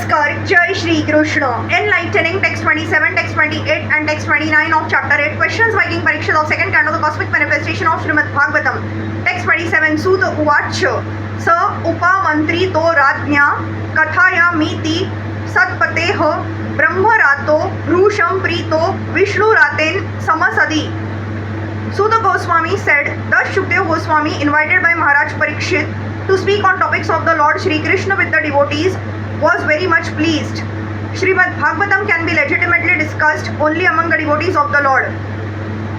Namaskar, Jai Shri Krishna. Enlightening text 27, text 28 and text 29 of chapter 8. Questions by King Parikshit of second canto, the cosmic manifestation of Srimad Bhagavatam. Text 27, Sut Uvach. Sa upa mantri to radnya kathaya miti satpateho brahma rato bhrusham prito vishnu raten samasadi. Suta Goswami said, thus Shukdev Goswami, invited by Maharaj Parikshit to speak on topics of the Lord Shri Krishna with the devotees, was very much pleased. Srimad Bhagavatam can be legitimately discussed only among the devotees of the Lord.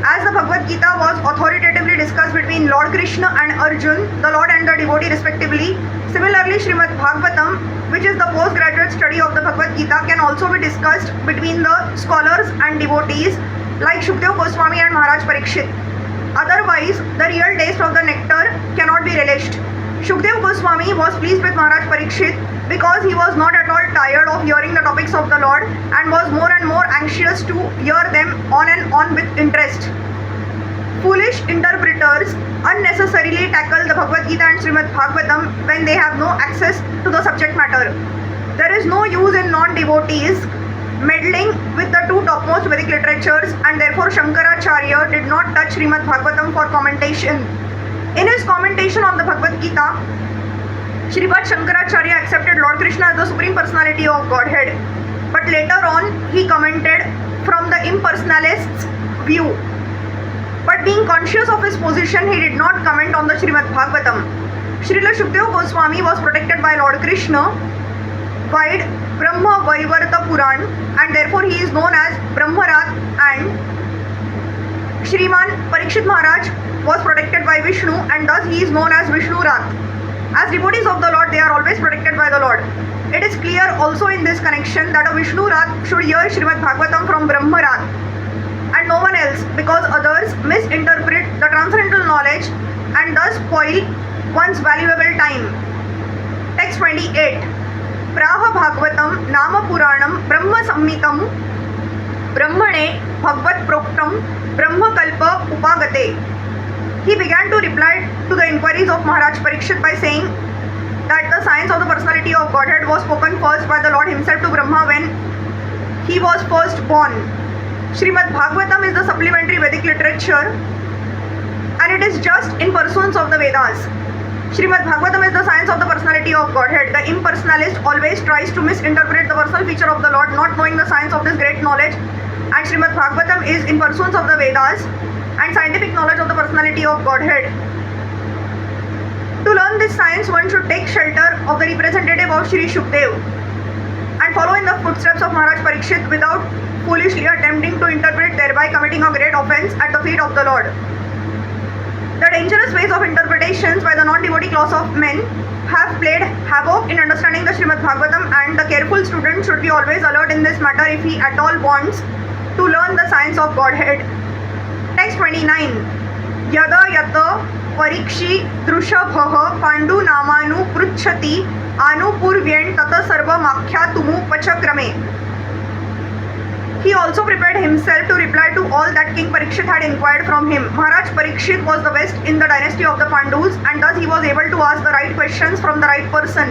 As the Bhagavad Gita was authoritatively discussed between Lord Krishna and Arjun, the Lord and the devotee respectively, similarly Srimad Bhagavatam, which is the postgraduate study of the Bhagavad Gita, can also be discussed between the scholars and devotees like Shukdev Goswami and Maharaj Parikshit. Otherwise, the real taste of the nectar cannot be relished. Shukdev Goswami was pleased with Maharaj Parikshit because he was not at all tired of hearing the topics of the Lord and was more and more anxious to hear them on and on with interest. Foolish interpreters unnecessarily tackle the Bhagavad Gita and Srimad Bhagavatam when they have no access to the subject matter. There is no use in non-devotees meddling with the two topmost Vedic literatures, and therefore Shankaracharya did not touch Srimad Bhagavatam for commentation. In his commentation on the Bhagavad Gita, Shripad Shankaracharya accepted Lord Krishna as the Supreme Personality of Godhead, but later on he commented from the impersonalist's view. But being conscious of his position, he did not comment on the Srimad Bhagavatam. Srila Shukdev Goswami was protected by Lord Krishna, vide Brahma Vaivarta Puran, and therefore he is known as Brahmarat, and Shriman Parikshit Maharaj was protected by Vishnu, and thus he is known as Vishnu Rat. As devotees of the Lord, they are always protected by the Lord. It is clear also in this connection that a Vishnu Rat should hear Srimad Bhagavatam from Brahma Rat and no one else, because others misinterpret the transcendental knowledge and thus spoil one's valuable time. Text 28. Praha Bhagavatam Nama Puranam Brahma Sammitam Brahmane Bhagavad Proktam Brahma Kalpa Upagate. He began to reply to the inquiries of Maharaj Parikshit by saying that the science of the personality of Godhead was spoken first by the Lord himself to Brahma when he was first born. Srimad Bhagavatam is the supplementary Vedic literature and it is just in pursuance of the Vedas. Srimad Bhagavatam is the science of the personality of Godhead. The impersonalist always tries to misinterpret the personal feature of the Lord, not knowing the science of this great knowledge, and Srimad Bhagavatam is in pursuance of the Vedas and scientific knowledge of the personality of Godhead. To learn this science, one should take shelter of the representative of Shri Shukdev and follow in the footsteps of Maharaj Parikshit without foolishly attempting to interpret, thereby committing a great offense at the feet of the Lord. The dangerous ways of interpretations by the non-devotee class of men have played havoc in understanding the Srimad Bhagavatam, and the careful student should be always alert in this matter if he at all wants to learn the science of Godhead. Text 29. Yada yata parikshi drushabhaha pandu namanu pruchhati anupurvyen tata sarva makhya tumu pachakrame. He also prepared himself to reply to all that King Parikshit had inquired from him. Maharaj Parikshit was the best in the dynasty of the Pandus, and thus he was able to ask the right questions from the right person.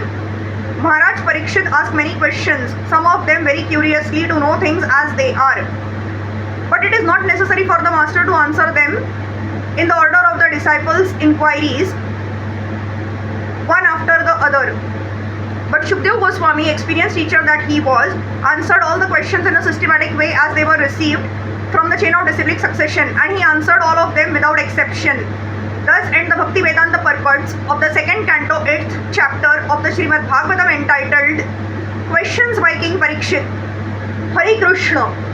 Maharaj Parikshit asked many questions, some of them very curiously, to know things as they are. But it is not necessary for the master to answer them in the order of the disciples' inquiries, one after the other. But Shukdev Goswami, experienced teacher that he was, answered all the questions in a systematic way as they were received from the chain of disciplic succession, and he answered all of them without exception. Thus end the Bhakti Vedanta purports of the second canto, 8th chapter of the Srimad Bhagavatam, entitled Questions by King Parikshit. Hari Krishna.